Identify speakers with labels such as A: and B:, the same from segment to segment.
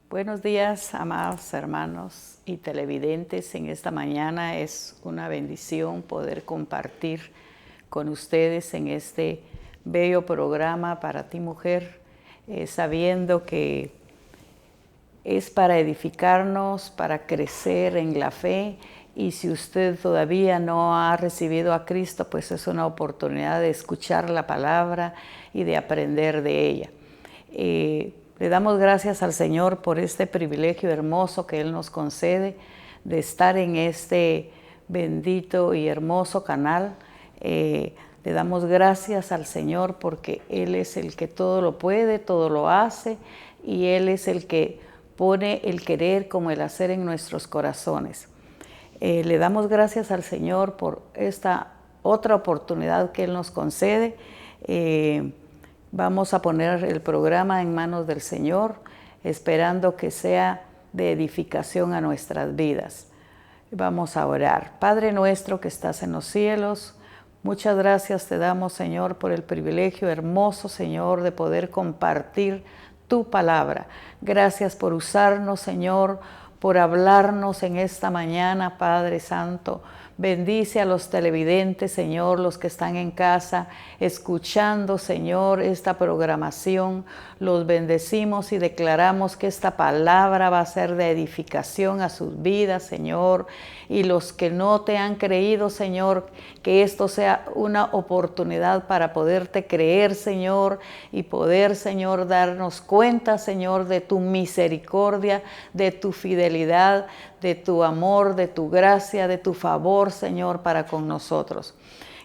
A: Buenos días, amados hermanos y televidentes. En esta mañana es una bendición poder compartir con ustedes en este bello programa para ti, mujer, sabiendo que es para edificarnos, para crecer en la fe. Y si usted todavía no ha recibido a Cristo, pues es una oportunidad de escuchar la palabra y de aprender de ella. Le damos gracias al Señor por este privilegio hermoso que Él nos concede de estar en este bendito y hermoso canal. Le damos gracias al Señor porque Él es el que todo lo puede, todo lo hace, y Él es el que pone el querer como el hacer en nuestros corazones. Le damos gracias al Señor por esta otra oportunidad que Él nos concede. Vamos a poner el programa en manos del Señor, esperando que sea de edificación a nuestras vidas. Vamos a orar. Padre nuestro que estás en los cielos, muchas gracias te damos, Señor, por el privilegio hermoso, Señor, de poder compartir tu palabra. Gracias por usarnos, Señor, por hablarnos en esta mañana, Padre Santo. Bendice a los televidentes, Señor, los que están en casa escuchando, Señor, esta programación. Los bendecimos y declaramos que esta palabra va a ser de edificación a sus vidas, Señor. Y los que no te han creído, Señor, que esto sea una oportunidad para poderte creer, Señor, y poder, Señor, darnos cuenta, Señor, de tu misericordia, de tu fidelidad, de tu amor, de tu gracia, de tu favor, Señor, para con nosotros.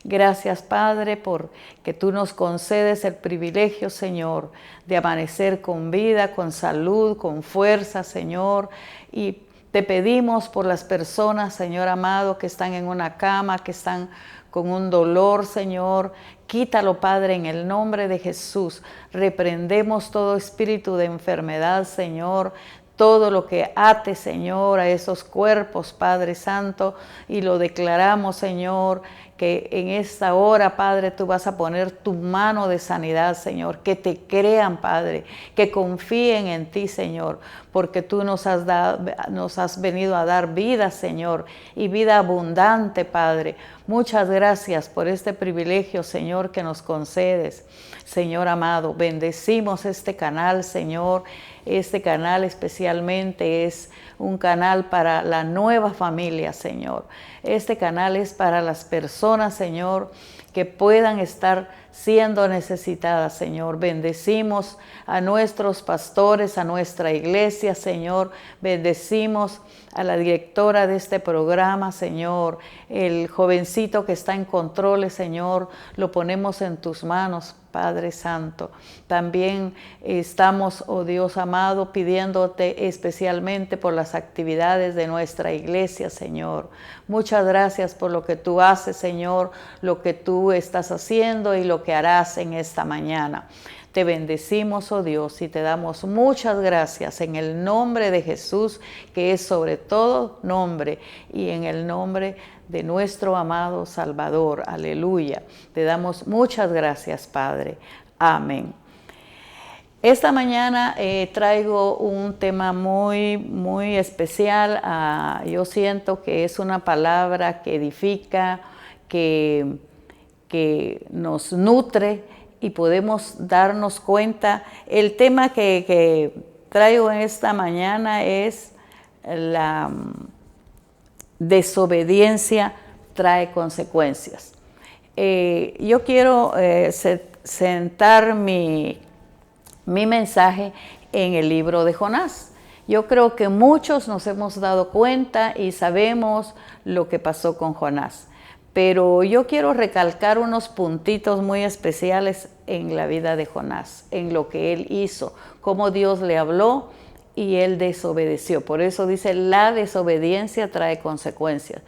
A: Gracias, Padre, porque tú nos concedes el privilegio, Señor, de amanecer con vida, con salud, con fuerza, Señor. Y te pedimos por las personas, Señor amado, que están en una cama, que están con un dolor, Señor. Quítalo, Padre, en el nombre de Jesús. Reprendemos todo espíritu de enfermedad, Señor. Todo lo que ate, Señor, a esos cuerpos, Padre Santo, y lo declaramos, Señor, que en esta hora, Padre, tú vas a poner tu mano de sanidad, Señor, que te crean, Padre, que confíen en ti, Señor, porque tú nos has venido a dar vida, Señor, y vida abundante, Padre. Muchas gracias por este privilegio, Señor, que nos concedes, Señor amado. Bendecimos este canal, Señor. Este canal especialmente es un canal para la nueva familia, Señor. Este canal es para las personas, Señor, que puedan estar siendo necesitadas, Señor. Bendecimos a nuestros pastores, a nuestra iglesia, Señor. Bendecimos a la directora de este programa, Señor. El jovencito que está en controles, Señor, lo ponemos en tus manos, Padre Santo. También estamos, oh Dios amado, pidiéndote especialmente por las actividades de nuestra iglesia, Señor. Muchas gracias por lo que tú haces, Señor, lo que tú estás haciendo y lo que harás en esta mañana. Te bendecimos, oh Dios, y te damos muchas gracias en el nombre de Jesús, que es sobre todo nombre, y en el nombre de nuestro amado Salvador. Aleluya. Te damos muchas gracias, Padre. Amén. Esta mañana traigo un tema muy especial. Yo siento que es una palabra que edifica, que nos nutre, y podemos darnos cuenta. El tema que traigo en esta mañana es la desobediencia trae consecuencias. Yo quiero centrar mi mensaje en el libro de Jonás. Yo creo que muchos nos hemos dado cuenta y sabemos lo que pasó con Jonás. Pero yo quiero recalcar unos puntitos muy especiales en la vida de Jonás, en lo que él hizo, cómo Dios le habló y él desobedeció. Por eso dice, la desobediencia trae consecuencias.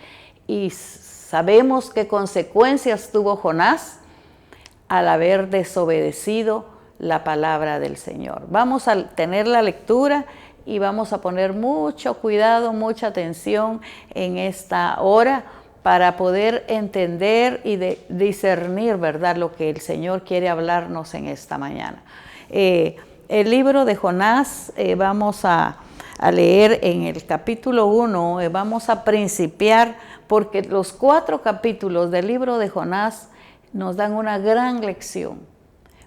A: Y sabemos qué consecuencias tuvo Jonás al haber desobedecido la palabra del Señor. Vamos a tener la lectura y vamos a poner mucho cuidado, mucha atención en esta hora, para poder entender y discernir, ¿verdad?, lo que el Señor quiere hablarnos en esta mañana. El libro de Jonás, vamos a a leer en el capítulo 1, vamos a principiar, porque los 4 capítulos del libro de Jonás nos dan una gran lección.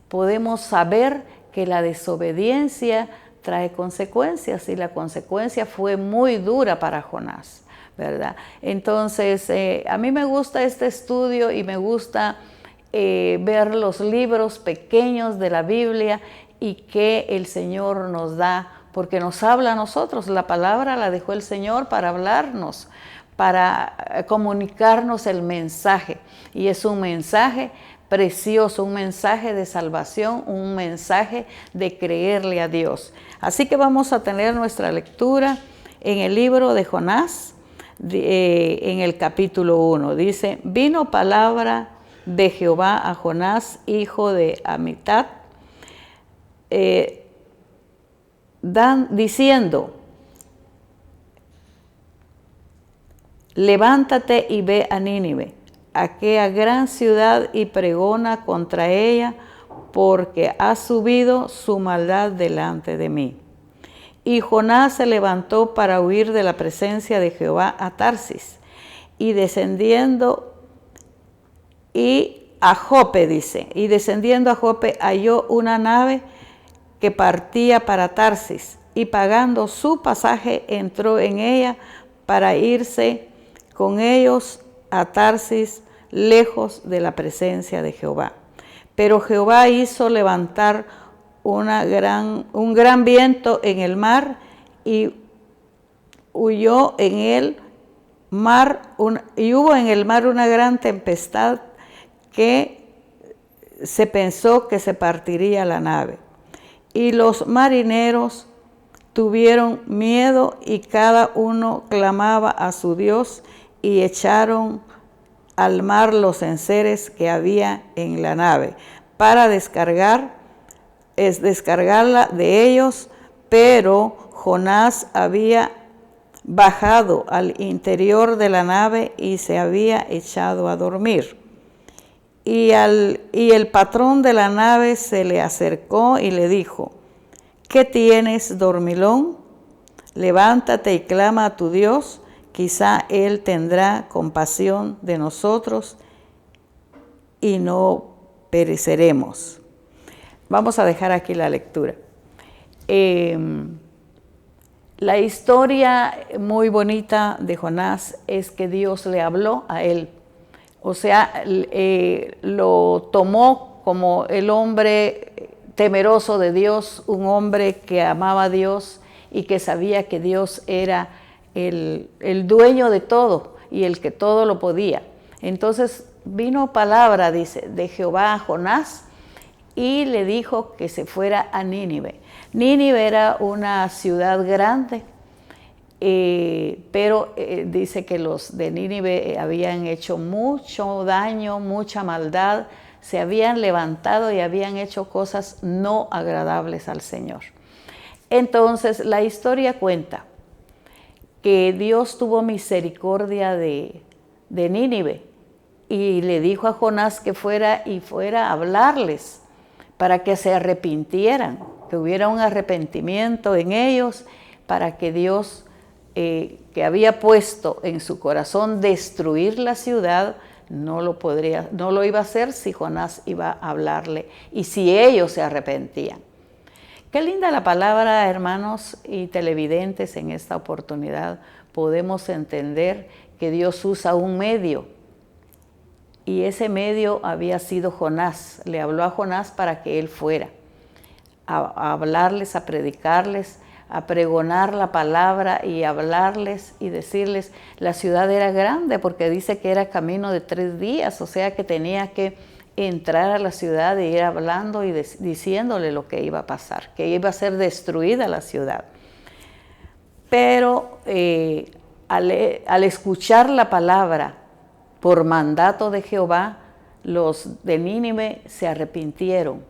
A: Podemos saber que la desobediencia trae consecuencias y la consecuencia fue muy dura para Jonás, ¿verdad? Entonces, a mí me gusta este estudio y me gusta ver los libros pequeños de la Biblia y que el Señor nos da, porque nos habla a nosotros. La palabra la dejó el Señor para hablarnos, para comunicarnos el mensaje. Y es un mensaje precioso, un mensaje de salvación, un mensaje de creerle a Dios. Así que vamos a tener nuestra lectura en el libro de Jonás, en el capítulo 1. Dice, vino palabra de Jehová a Jonás, hijo de Amitat, diciendo, levántate y ve a Nínive, aquella gran ciudad, y pregona contra ella, porque ha subido su maldad delante de mí. Y Jonás se levantó para huir de la presencia de Jehová a Tarsis, y descendiendo a Jope, dice, y descendiendo a Jope halló una nave que partía para Tarsis, y pagando su pasaje entró en ella para irse con ellos a Tarsis, lejos de la presencia de Jehová. Pero Jehová hizo levantar un gran viento en el mar, y hubo en el mar una gran tempestad, que se pensó que se partiría la nave. Y los marineros tuvieron miedo, y cada uno clamaba a su Dios, y echaron al mar los enseres que había en la nave para descargarla de ellos. Pero Jonás había bajado al interior de la nave y se había echado a dormir. Y el patrón de la nave se le acercó y le dijo, ¿qué tienes, dormilón? Levántate y clama a tu Dios, quizá Él tendrá compasión de nosotros y no pereceremos. Vamos a dejar aquí la lectura. La historia muy bonita de Jonás es que Dios le habló a él. O sea, lo tomó como el hombre temeroso de Dios, un hombre que amaba a Dios y que sabía que Dios era el dueño de todo y el que todo lo podía. Entonces vino palabra, dice, de Jehová a Jonás, y le dijo que se fuera a Nínive. Nínive era una ciudad grande, pero dice que los de Nínive habían hecho mucho daño, mucha maldad, se habían levantado y habían hecho cosas no agradables al Señor. Entonces la historia cuenta que Dios tuvo misericordia de Nínive y le dijo a Jonás que fuera a hablarles para que se arrepintieran, que hubiera un arrepentimiento en ellos, para que Dios, que había puesto en su corazón destruir la ciudad, no lo iba a hacer si Jonás iba a hablarle y si ellos se arrepentían. Qué linda la palabra, hermanos y televidentes. En esta oportunidad podemos entender que Dios usa un medio, y ese medio había sido Jonás. Le habló a Jonás para que él fuera a hablarles, a predicarles, a pregonar la palabra y hablarles y decirles. La ciudad era grande porque dice que era camino de 3 días, o sea que tenía que entrar a la ciudad e ir hablando y diciéndole lo que iba a pasar, que iba a ser destruida la ciudad. Pero al escuchar la palabra por mandato de Jehová, los de Nínive se arrepintieron.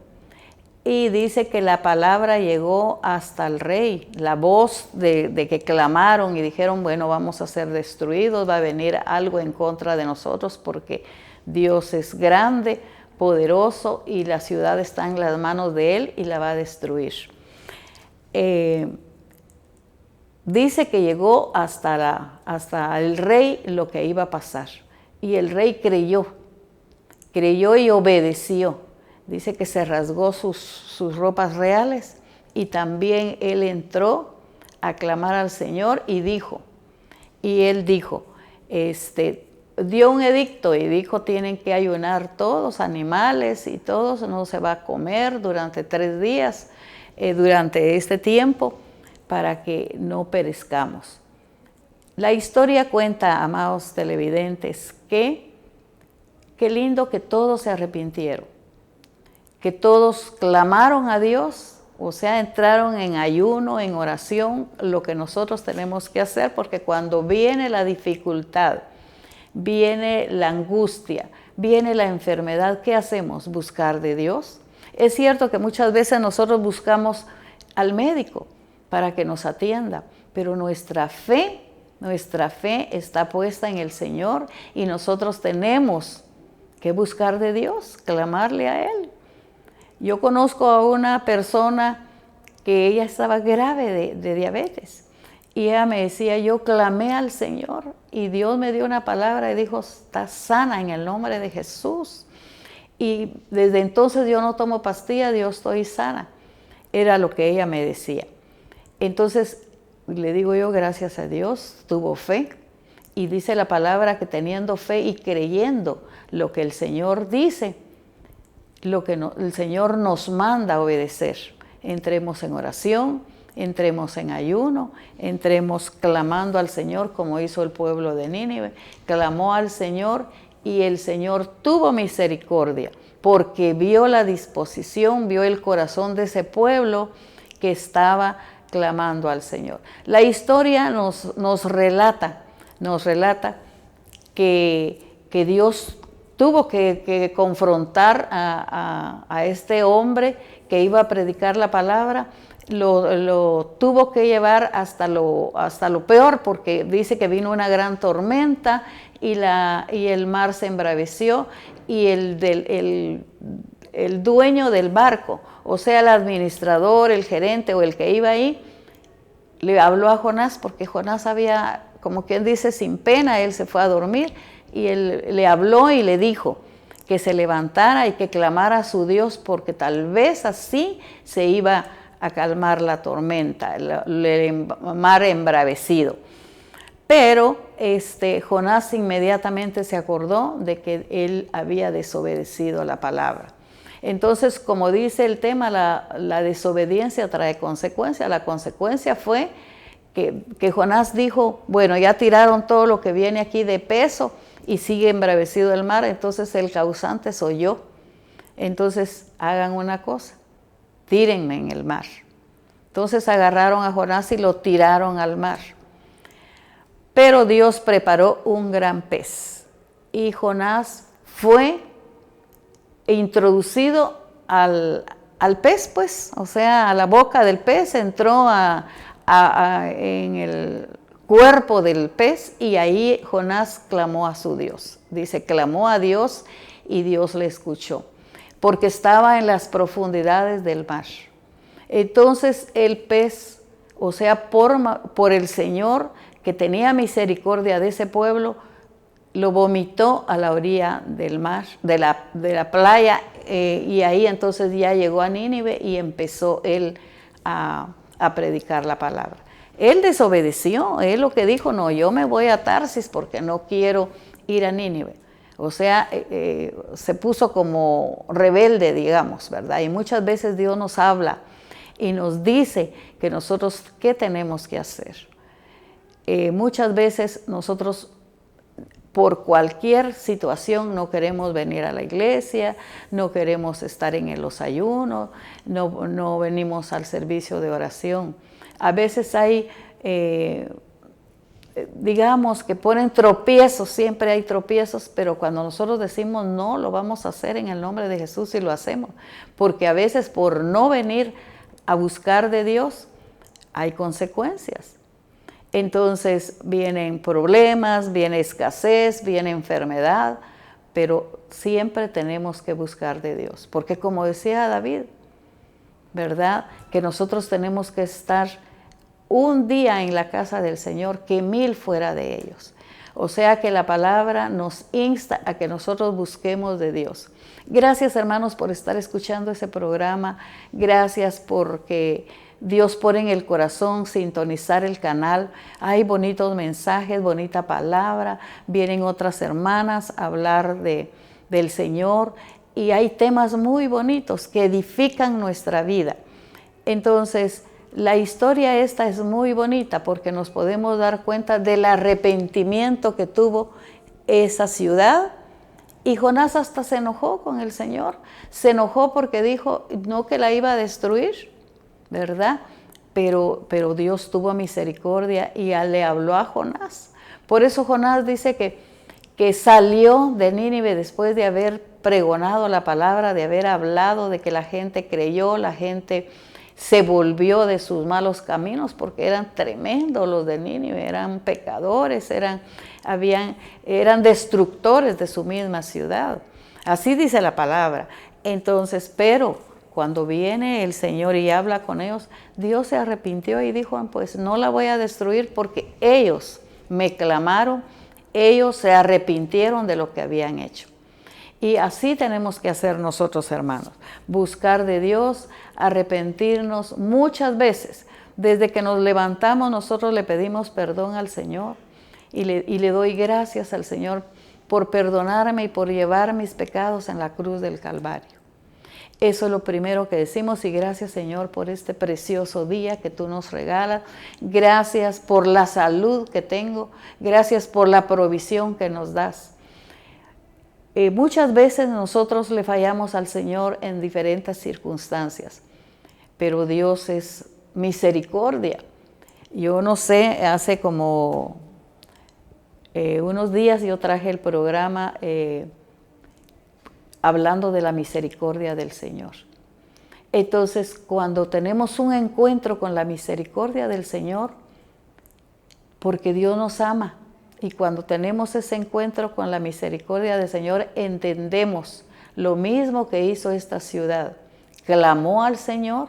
A: Y dice que la palabra llegó hasta el rey, la voz de que clamaron y dijeron, bueno, vamos a ser destruidos, va a venir algo en contra de nosotros porque Dios es grande, poderoso, y la ciudad está en las manos de Él y la va a destruir. dice que llegó hasta el rey lo que iba a pasar. Y el rey creyó y obedeció. Dice que se rasgó sus ropas reales y también él entró a clamar al Señor y él dijo, dio un edicto y dijo, tienen que ayunar todos, animales y todos, no se va a comer durante 3 días, durante este tiempo, para que no perezcamos. La historia cuenta, amados televidentes, que qué lindo que todos se arrepintieron, que todos clamaron a Dios, o sea, entraron en ayuno, en oración, lo que nosotros tenemos que hacer, porque cuando viene la dificultad, viene la angustia, viene la enfermedad, ¿qué hacemos? ¿Buscar de Dios? Es cierto que muchas veces nosotros buscamos al médico para que nos atienda, pero nuestra fe está puesta en el Señor y nosotros tenemos que buscar de Dios, clamarle a Él. Yo conozco a una persona que ella estaba grave de diabetes y ella me decía, yo clamé al Señor y Dios me dio una palabra y dijo, está sana en el nombre de Jesús. Y desde entonces yo no tomo pastillas, yo estoy sana. Era lo que ella me decía. Entonces le digo yo, gracias a Dios, tuvo fe. Y dice la palabra que teniendo fe y creyendo lo que el Señor dice, el Señor nos manda a obedecer. Entremos en oración, entremos en ayuno, entremos clamando al Señor como hizo el pueblo de Nínive. Clamó al Señor y el Señor tuvo misericordia porque vio la disposición, vio el corazón de ese pueblo que estaba clamando al Señor. La historia nos relata que Dios tuvo que confrontar a este hombre que iba a predicar la palabra, lo tuvo que llevar hasta lo peor, porque dice que vino una gran tormenta y el mar se embraveció y el dueño del barco, o sea, el administrador, el gerente o el que iba ahí, le habló a Jonás, porque Jonás había, como quien dice, sin pena, él se fue a dormir, y él le habló y le dijo que se levantara y que clamara a su Dios, porque tal vez así se iba a calmar la tormenta, el mar embravecido. Pero Jonás inmediatamente se acordó de que él había desobedecido la palabra. Entonces, como dice el tema, la desobediencia trae consecuencias. La consecuencia fue que Jonás dijo, bueno, ya tiraron todo lo que viene aquí de peso y sigue embravecido el mar, entonces el causante soy yo. Entonces, hagan una cosa, tírenme en el mar. Entonces agarraron a Jonás y lo tiraron al mar. Pero Dios preparó un gran pez y Jonás fue introducido al pez, pues, o sea, a la boca del pez, entró en el cuerpo del pez y ahí Jonás clamó a su Dios. Dice, clamó a Dios y Dios le escuchó, porque estaba en las profundidades del mar. Entonces el pez, o sea, por el Señor, que tenía misericordia de ese pueblo, lo vomitó a la orilla del mar, de la playa, y ahí entonces ya llegó a Nínive y empezó él a predicar la palabra. Él desobedeció, él lo que dijo, no, yo me voy a Tarsis porque no quiero ir a Nínive. O sea, se puso como rebelde, digamos, ¿verdad? Y muchas veces Dios nos habla y nos dice que nosotros, ¿qué tenemos que hacer? Muchas veces nosotros, por cualquier situación, no queremos venir a la iglesia, no queremos estar en los ayunos, no venimos al servicio de oración. A veces hay, digamos, que ponen tropiezos, siempre hay tropiezos, pero cuando nosotros decimos no, lo vamos a hacer en el nombre de Jesús y lo hacemos. Porque a veces por no venir a buscar de Dios, hay consecuencias. Entonces vienen problemas, viene escasez, viene enfermedad, pero siempre tenemos que buscar de Dios. Porque como decía David, ¿verdad? Que nosotros tenemos que estar un día en la casa del Señor que 1000 fuera de ellos. O sea que la palabra nos insta a que nosotros busquemos de Dios. Gracias, hermanos, por estar escuchando ese programa. Gracias porque Dios pone en el corazón sintonizar el canal. Hay bonitos mensajes, bonita palabra. Vienen otras hermanas a hablar del Señor. Y hay temas muy bonitos que edifican nuestra vida. Entonces, la historia esta es muy bonita porque nos podemos dar cuenta del arrepentimiento que tuvo esa ciudad. Y Jonás hasta se enojó con el Señor. Se enojó porque dijo, no que la iba a destruir, ¿verdad? Pero Dios tuvo misericordia y le habló a Jonás. Por eso Jonás dice que salió de Nínive después de haber pregonado la palabra, de haber hablado, de que la gente creyó, la gente se volvió de sus malos caminos, porque eran tremendos los de Nínive, eran pecadores, eran destructores de su misma ciudad. Así dice la palabra. Entonces, pero cuando viene el Señor y habla con ellos, Dios se arrepintió y dijo, pues no la voy a destruir porque ellos me clamaron, ellos se arrepintieron de lo que habían hecho. Y así tenemos que hacer nosotros, hermanos, buscar de Dios, arrepentirnos muchas veces. Desde que nos levantamos, nosotros le pedimos perdón al Señor y le doy gracias al Señor por perdonarme y por llevar mis pecados en la cruz del Calvario. Eso es lo primero que decimos y gracias, Señor, por este precioso día que tú nos regalas. Gracias por la salud que tengo, gracias por la provisión que nos das. Muchas veces nosotros le fallamos al Señor en diferentes circunstancias, pero Dios es misericordia. Yo no sé, hace como unos días yo traje el programa hablando de la misericordia del Señor. Entonces, cuando tenemos un encuentro con la misericordia del Señor, porque Dios nos ama, y cuando tenemos ese encuentro con la misericordia del Señor, entendemos lo mismo que hizo esta ciudad. Clamó al Señor,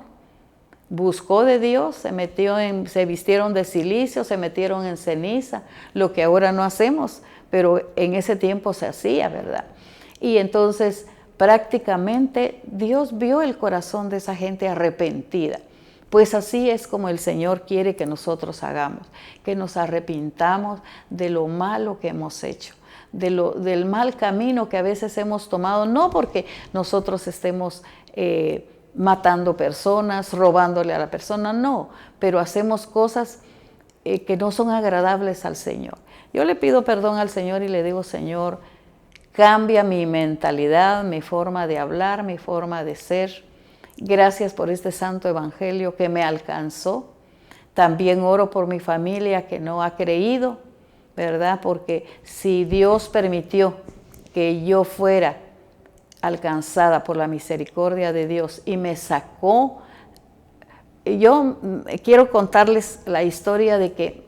A: buscó de Dios, se vistieron de cilicio, se metieron en ceniza, lo que ahora no hacemos, pero en ese tiempo se hacía, ¿verdad? Y entonces prácticamente Dios vio el corazón de esa gente arrepentida. Pues así es como el Señor quiere que nosotros hagamos, que nos arrepintamos de lo malo que hemos hecho, del mal camino que a veces hemos tomado, no porque nosotros estemos matando personas, robándole a la persona, no, pero hacemos cosas que no son agradables al Señor. Yo le pido perdón al Señor y le digo, Señor, cambia mi mentalidad, mi forma de hablar, mi forma de ser. Gracias por este santo evangelio que me alcanzó. También oro por mi familia que no ha creído, ¿verdad? Porque si Dios permitió que yo fuera alcanzada por la misericordia de Dios y me sacó, yo quiero contarles la historia de que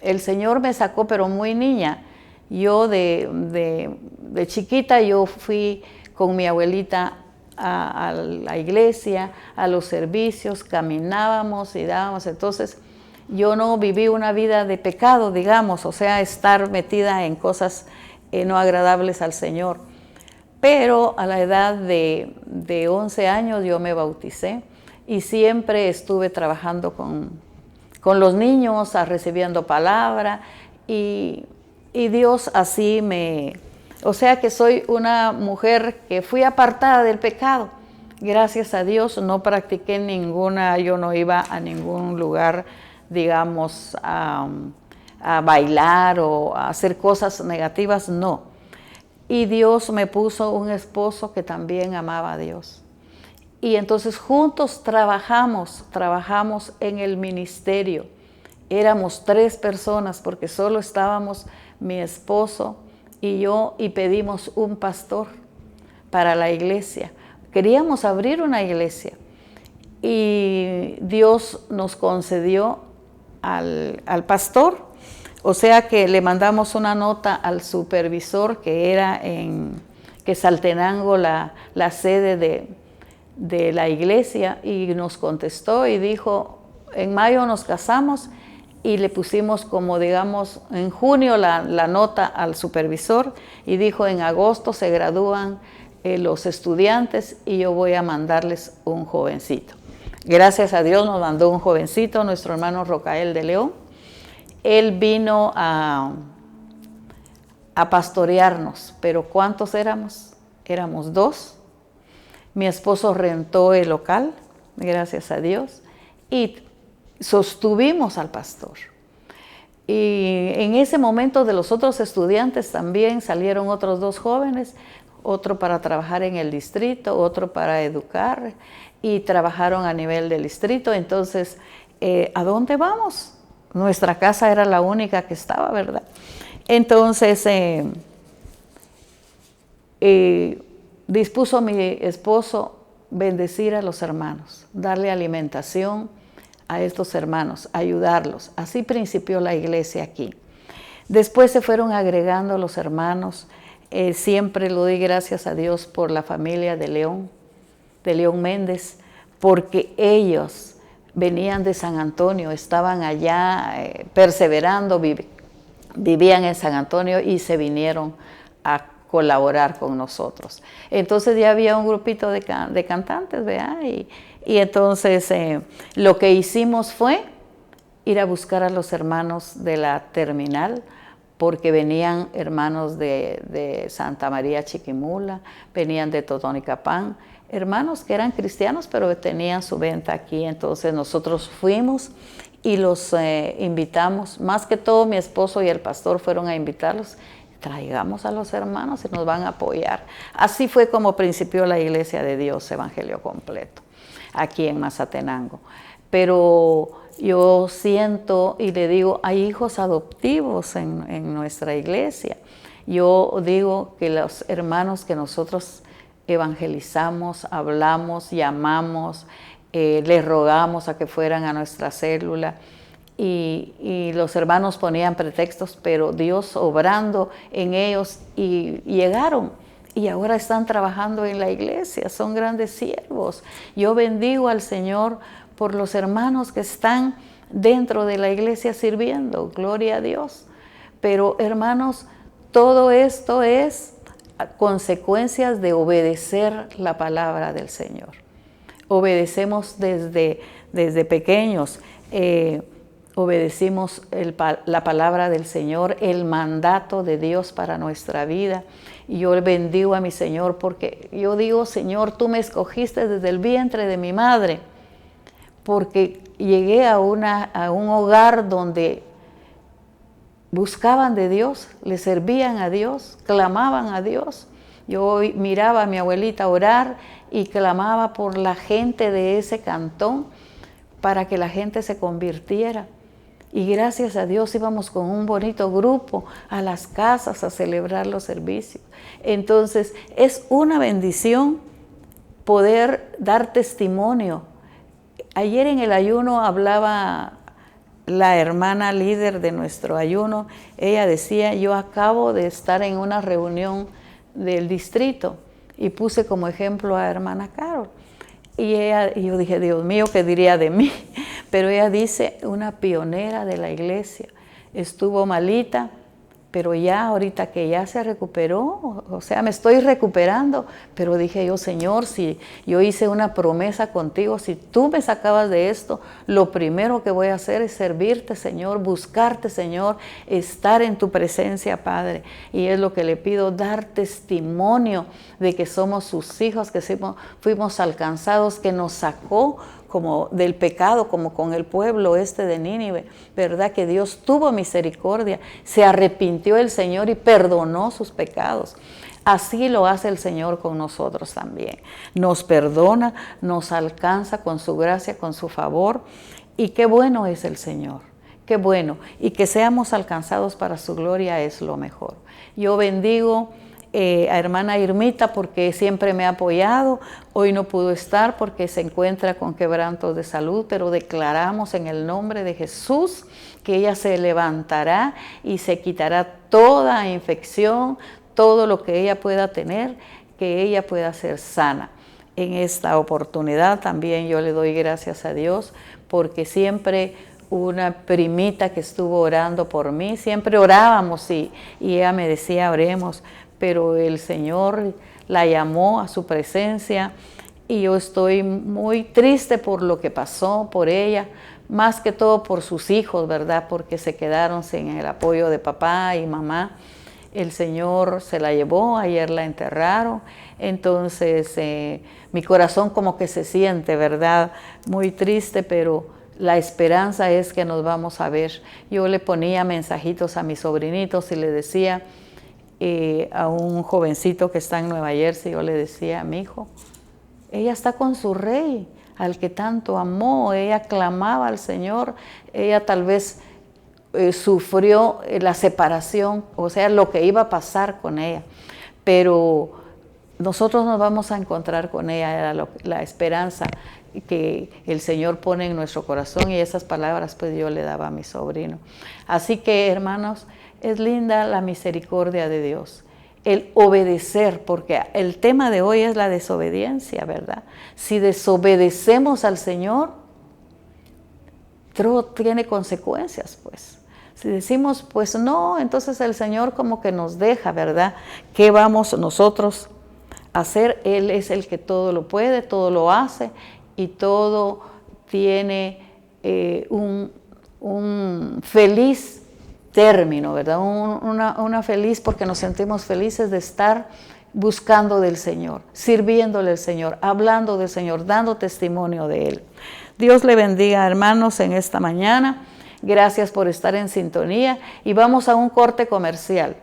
A: el Señor me sacó, pero muy niña. Yo de chiquita yo fui con mi abuelita a la iglesia, a los servicios, caminábamos y dábamos. Entonces, yo no viví una vida de pecado, digamos, o sea, estar metida en cosas no agradables al Señor. Pero a la edad de 11 años yo me bauticé y siempre estuve trabajando con los niños, recibiendo palabra y Dios así o sea que soy una mujer que fui apartada del pecado. Gracias a Dios no practiqué yo no iba a ningún lugar, digamos, a bailar o a hacer cosas negativas, no. Y Dios me puso un esposo que también amaba a Dios. Y entonces juntos trabajamos en el ministerio. Éramos 3 personas porque solo estábamos mi esposo y yo y pedimos un pastor para la iglesia. Queríamos abrir una iglesia y Dios nos concedió al pastor, o sea que le mandamos una nota al supervisor que era en Quetzaltenango la sede de la iglesia y nos contestó y dijo, En mayo nos casamos y le pusimos como, digamos, en junio la nota al supervisor y dijo, en agosto se gradúan los estudiantes y yo voy a mandarles un jovencito. Gracias a Dios nos mandó un jovencito, nuestro hermano Rocael de León. Él vino a pastorearnos, pero ¿cuántos éramos? Éramos 2. Mi esposo rentó el local, gracias a Dios, y sostuvimos al pastor. Y en ese momento de los otros estudiantes también salieron otros 2 jóvenes, otro para trabajar en el distrito, otro para educar, y trabajaron a nivel del distrito. Entonces, ¿a dónde vamos? Nuestra casa era la única que estaba, ¿verdad? Entonces, dispuso mi esposo bendecir a los hermanos, darle alimentación a estos hermanos, ayudarlos. Así principió la iglesia aquí. Después se fueron agregando los hermanos. Siempre lo doy gracias a Dios por la familia de León Méndez, porque ellos venían de San Antonio, estaban allá perseverando, vivían en San Antonio y se vinieron a colaborar con nosotros. Entonces ya había un grupito de cantantes, ¿verdad? Y entonces lo que hicimos fue ir a buscar a los hermanos de la terminal, porque venían hermanos de Santa María Chiquimula, venían de Totonicapán, hermanos que eran cristianos pero tenían su venta aquí. Entonces nosotros fuimos y los invitamos, más que todo mi esposo y el pastor fueron a invitarlos. Traigamos a los hermanos y nos van a apoyar. Así fue como principió la Iglesia de Dios Evangelio Completo, aquí en Mazatenango. Pero yo siento y le digo, hay hijos adoptivos en nuestra iglesia. Yo digo que los hermanos que nosotros evangelizamos, hablamos, llamamos, les rogamos a que fueran a nuestra célula, y los hermanos ponían pretextos, pero Dios obrando en ellos, y llegaron y ahora están trabajando en la iglesia, son grandes siervos. Yo bendigo al Señor por los hermanos que están dentro de la iglesia sirviendo, gloria a Dios. Pero hermanos, todo esto es consecuencias de obedecer la palabra del Señor. Obedecemos desde pequeños, obedecimos la palabra del Señor, el mandato de Dios para nuestra vida. Y yo bendigo a mi Señor porque yo digo, Señor, tú me escogiste desde el vientre de mi madre, porque llegué a un hogar donde buscaban de Dios, le servían a Dios, clamaban a Dios. Yo miraba a mi abuelita orar y clamaba por la gente de ese cantón para que la gente se convirtiera. Y gracias a Dios íbamos con un bonito grupo a las casas a celebrar los servicios. Entonces es una bendición poder dar testimonio. Ayer en el ayuno hablaba la hermana líder de nuestro ayuno. Ella decía, yo acabo de estar en una reunión del distrito y puse como ejemplo a hermana Carol. Y yo dije, Dios mío, ¿qué diría de mí? Pero ella dice, una pionera de la iglesia, estuvo malita, pero ya ahorita que ya se recuperó, o sea, me estoy recuperando. Pero dije yo, Señor, si yo hice una promesa contigo, si tú me sacabas de esto, lo primero que voy a hacer es servirte, Señor, buscarte, Señor, estar en tu presencia, Padre. Y es lo que le pido, dar testimonio de que somos sus hijos, que fuimos alcanzados, que nos sacó como del pecado, como con el pueblo de Nínive, ¿verdad? Que Dios tuvo misericordia, se arrepintió el Señor y perdonó sus pecados. Así lo hace el Señor con nosotros también. Nos perdona, nos alcanza con su gracia, con su favor. Y qué bueno es el Señor, qué bueno. Y que seamos alcanzados para su gloria es lo mejor. Yo bendigo a hermana Irmita porque siempre me ha apoyado. Hoy no pudo estar porque se encuentra con quebrantos de salud, pero declaramos en el nombre de Jesús que ella se levantará y se quitará toda infección, todo lo que ella pueda tener, que ella pueda ser sana. En esta oportunidad también yo le doy gracias a Dios porque siempre una primita que estuvo orando por mí, siempre orábamos y ella me decía oremos, pero el Señor la llamó a su presencia y yo estoy muy triste por lo que pasó, por ella, más que todo por sus hijos, ¿verdad? Porque se quedaron sin el apoyo de papá y mamá. El Señor se la llevó, ayer la enterraron, entonces mi corazón como que se siente, ¿verdad? Muy triste, pero la esperanza es que nos vamos a ver. Yo le ponía mensajitos a mis sobrinitos y le decía a un jovencito que está en Nueva Jersey, yo le decía, mi hijo, ella está con su rey, al que tanto amó, ella clamaba al Señor, ella tal vez sufrió la separación, o sea, lo que iba a pasar con ella, pero nosotros nos vamos a encontrar con ella, era la esperanza que el Señor pone en nuestro corazón, y esas palabras pues yo le daba a mi sobrino. Así que, hermanos, es linda la misericordia de Dios, el obedecer, porque el tema de hoy es la desobediencia, ¿verdad? Si desobedecemos al Señor, todo tiene consecuencias, pues. Si decimos, pues no, entonces el Señor como que nos deja, ¿verdad? ¿Qué vamos nosotros a hacer? Él es el que todo lo puede, todo lo hace y todo tiene un feliz término, ¿verdad? Una feliz, porque nos sentimos felices de estar buscando del Señor, sirviéndole al Señor, hablando del Señor, dando testimonio de Él. Dios le bendiga, hermanos, en esta mañana. Gracias por estar en sintonía y vamos a un corte comercial.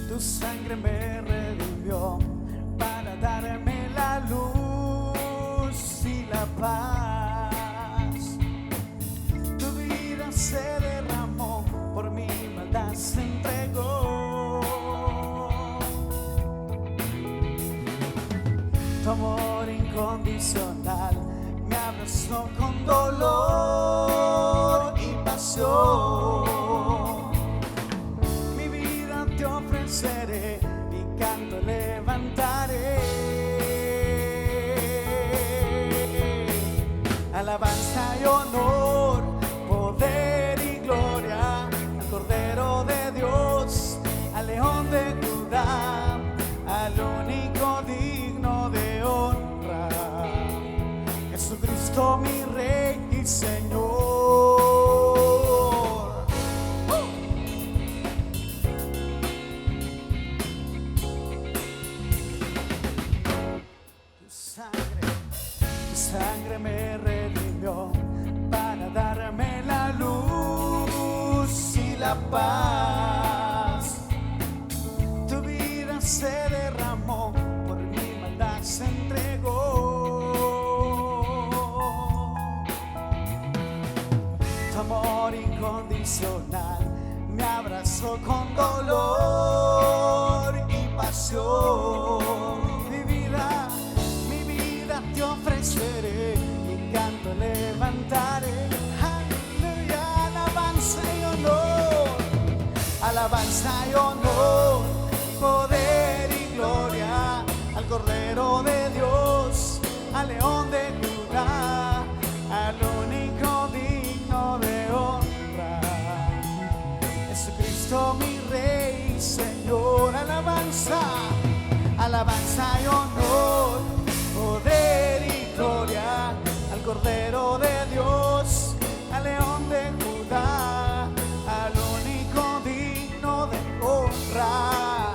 B: Tu sangre me redimió para darme la luz y la paz. Tu vida se derramó, por mi maldad se entregó. Tu amor incondicional me abrazó con dolor y pasión. Ofreceré y canto levantaré, alabanza y honor, poder y gloria al Cordero de Dios, al León de Judá, al único digno de honra, Jesucristo mi Rey y Señor. Sangre me redimió para darme la luz y la paz. Tu vida se derramó, por mi maldad se entregó. Tu amor incondicional me abrazó con dolor y pasión. Mi vida te ofreceré y canto levantaré. Aleluya, alabanza y honor, alabanza y honor, poder y gloria al Cordero de Dios, al León de Judá, al único digno de honra, Jesucristo mi Rey y Señor. Alabanza, alabanza y honor, poder y gloria al Cordero de Dios, al León de Judá, al único digno de honra,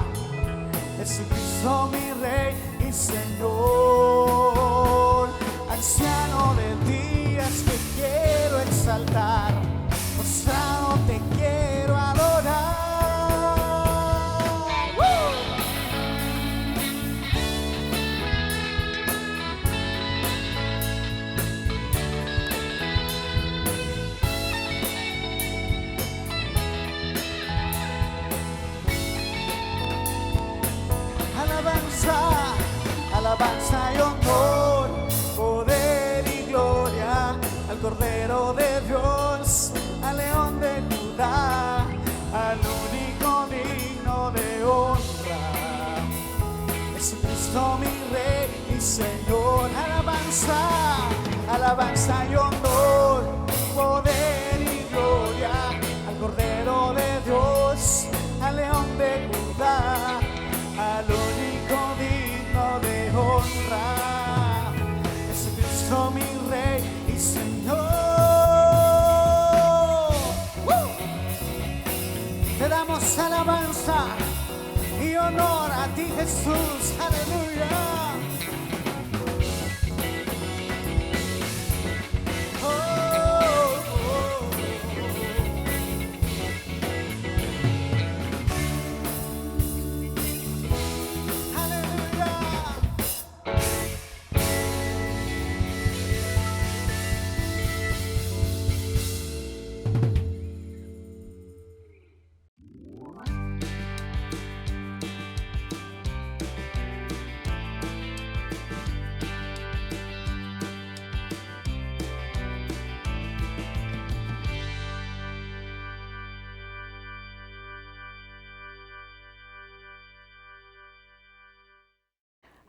B: Jesucristo mi Rey y Señor. Alabanza, alabanza y honor, poder y gloria al Cordero de Dios, al León de Judá, al único digno de honra. Jesucristo mi Rey y Señor. Te damos alabanza y honor a ti, Jesús. Aleluya.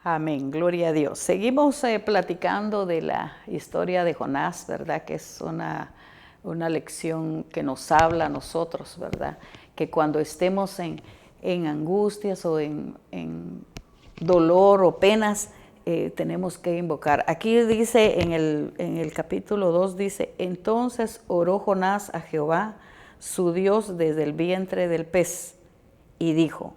A: Amén, gloria a Dios. Seguimos platicando de la historia de Jonás, ¿verdad? Que es una lección que nos habla a nosotros, ¿verdad? Que cuando estemos en angustias o en dolor o penas, tenemos que invocar. Aquí dice en el capítulo 2, dice, entonces oró Jonás a Jehová, su Dios, desde el vientre del pez, y dijo,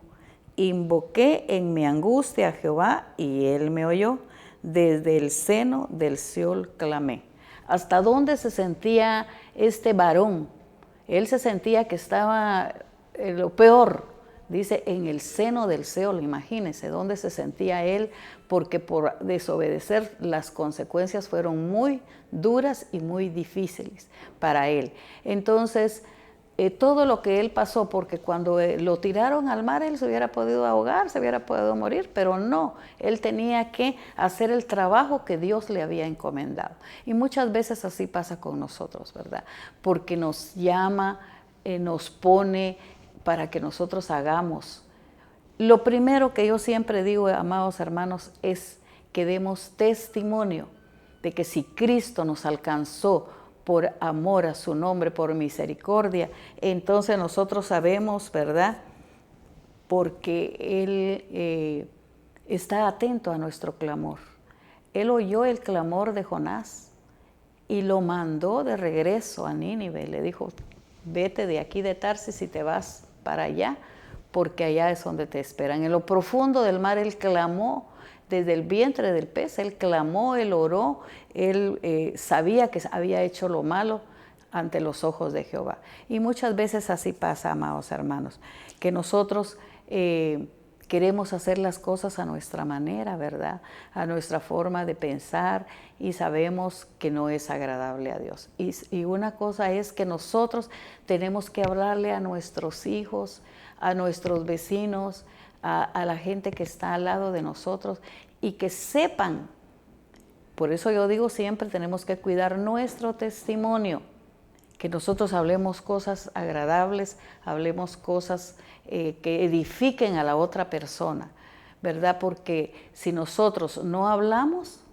A: invoqué en mi angustia a Jehová y él me oyó. Desde el seno del Seol clamé. ¿Hasta dónde se sentía este varón? Él se sentía que estaba en lo peor. Dice, en el seno del Seol, imagínense dónde se sentía él, porque por desobedecer las consecuencias fueron muy duras y muy difíciles para él. Entonces, todo lo que él pasó, porque cuando lo tiraron al mar, él se hubiera podido ahogar, se hubiera podido morir, pero no, él tenía que hacer el trabajo que Dios le había encomendado. Y muchas veces así pasa con nosotros, ¿verdad? Porque nos llama, nos pone para que nosotros hagamos. Lo primero que yo siempre digo, amados hermanos, es que demos testimonio de que si Cristo nos alcanzó por amor a su nombre, por misericordia, entonces nosotros sabemos, ¿verdad? Porque Él está atento a nuestro clamor. Él oyó el clamor de Jonás y lo mandó de regreso a Nínive. Le dijo, vete de aquí de Tarsis y te vas para allá, porque allá es donde te esperan. En lo profundo del mar Él clamó. Desde el vientre del pez, él clamó, él oró, él sabía que había hecho lo malo ante los ojos de Jehová. Y muchas veces así pasa, amados hermanos, que nosotros queremos hacer las cosas a nuestra manera, ¿verdad? A nuestra forma de pensar y sabemos que no es agradable a Dios. Y una cosa es que nosotros tenemos que hablarle a nuestros hijos, a nuestros vecinos, a la gente que está al lado de nosotros y que sepan. Por eso yo digo siempre tenemos que cuidar nuestro testimonio, que nosotros hablemos cosas agradables, hablemos cosas que edifiquen a la otra persona, ¿verdad? Porque si nosotros no hablamos,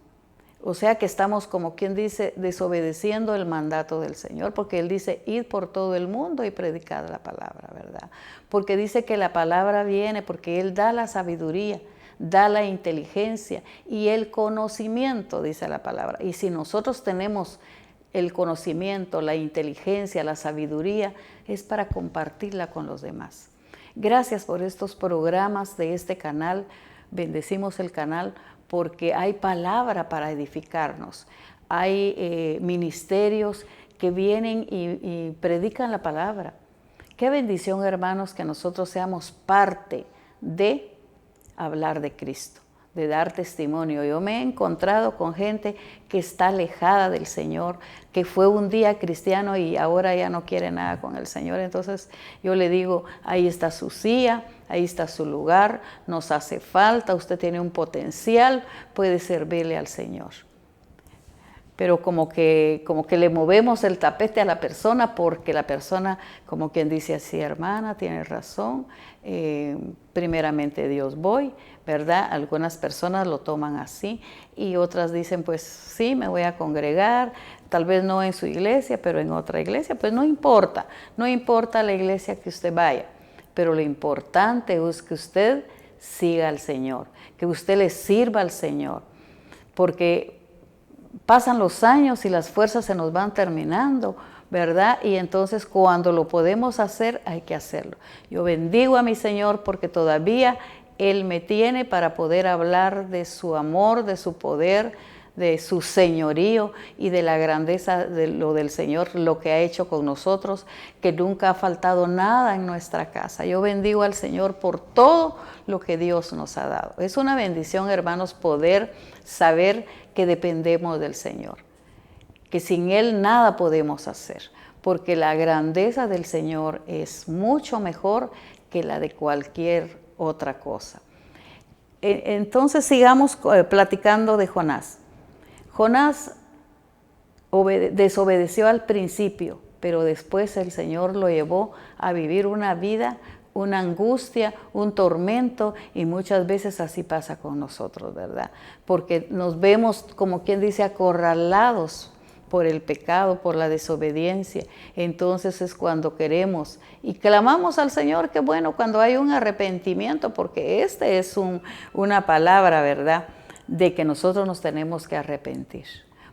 A: o sea que estamos, como quien dice, desobedeciendo el mandato del Señor, porque Él dice, id por todo el mundo y predicad la palabra, ¿verdad? Porque dice que la palabra viene, porque Él da la sabiduría, da la inteligencia y el conocimiento, dice la palabra. Y si nosotros tenemos el conocimiento, la inteligencia, la sabiduría, es para compartirla con los demás. Gracias por estos programas de este canal. Bendecimos el canal porque hay palabra para edificarnos. Hay ministerios que vienen y predican la palabra. Qué bendición, hermanos, que nosotros seamos parte de hablar de Cristo, de dar testimonio. Yo me he encontrado con gente que está alejada del Señor, que fue un día cristiano y ahora ya no quiere nada con el Señor. Entonces yo le digo, ahí está su silla, ahí está su lugar, nos hace falta, usted tiene un potencial, puede servirle al Señor. pero como que le movemos el tapete a la persona porque la persona, como quien dice así, hermana, tiene razón, primeramente Dios voy, ¿verdad? Algunas personas lo toman así y otras dicen, pues sí, me voy a congregar, tal vez no en su iglesia, pero en otra iglesia, pues no importa la iglesia que usted vaya, pero lo importante es que usted siga al Señor, que usted le sirva al Señor, porque pasan los años y las fuerzas se nos van terminando, ¿verdad? Y entonces cuando lo podemos hacer, hay que hacerlo. Yo bendigo a mi Señor porque todavía Él me tiene para poder hablar de su amor, de su poder, de su señorío y de la grandeza de lo del Señor, lo que ha hecho con nosotros, que nunca ha faltado nada en nuestra casa. Yo bendigo al Señor por todo lo que Dios nos ha dado. Es una bendición, hermanos, poder saber que dependemos del Señor, que sin Él nada podemos hacer, porque la grandeza del Señor es mucho mejor que la de cualquier otra cosa. Entonces sigamos platicando de Jonás. Jonás desobedeció al principio, pero después el Señor lo llevó a vivir una vida, una angustia, un tormento, y muchas veces así pasa con nosotros, ¿verdad? Porque nos vemos, como quien dice, acorralados por el pecado, por la desobediencia. Entonces es cuando queremos y clamamos al Señor, que bueno, cuando hay un arrepentimiento, porque este es una palabra, ¿verdad?, de que nosotros nos tenemos que arrepentir,